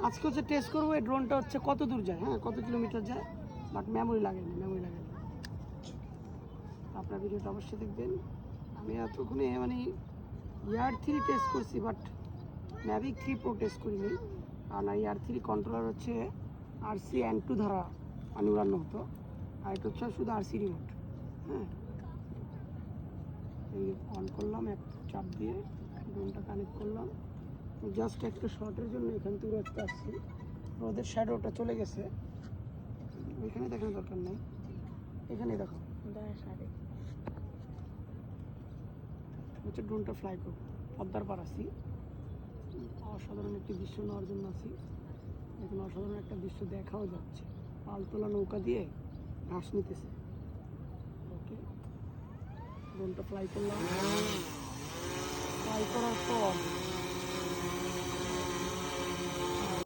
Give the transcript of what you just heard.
আজকে হচ্ছে টেস্ট করবো এই ড্রোনটা হচ্ছে কত দূর যায়, হ্যাঁ কত কিলোমিটার যায়, বাট মেমোরি লাগে না, মেমোরি লাগে না। আপনার ভিডিওটা অবশ্যই দেখবেন। আমি এতক্ষণে মানে ইয়ার 3 টেস্ট করছি, বাট ম্যাভিক 3 প্রো টেস্ট করিনি। আর না, ইয়ার 3 কন্ট্রোলার হচ্ছে RC-N2 দ্বারা মানে উড়ানো হতো, আর এটা হচ্ছে শুধু RC রিমোট। হ্যাঁ, এই অন করলাম এক চাপ দিয়ে, ড্রোনটা কানেক্ট করলাম। জাস্ট একটা শর্টের জন্য এখান থেকে উড়াতে আসছি। রোদের শ্যাডোটা চলে গেছে, ওইখানে দেখানোর দরকার নেই, এখানে দেখো হচ্ছে ড্রোনটা ফ্লাই করবো। পদ্মার পার আছি, অসাধারণ একটি দৃশ্য নেওয়ার জন্য আছি। এখন অসাধারণ একটা দৃশ্য দেখাও যাচ্ছে, পালতোলা নৌকা দিয়ে ঘাস নিতেছে। ওকে, ড্রোনটা ফ্লাই করলাম। ফ্লাই করার পর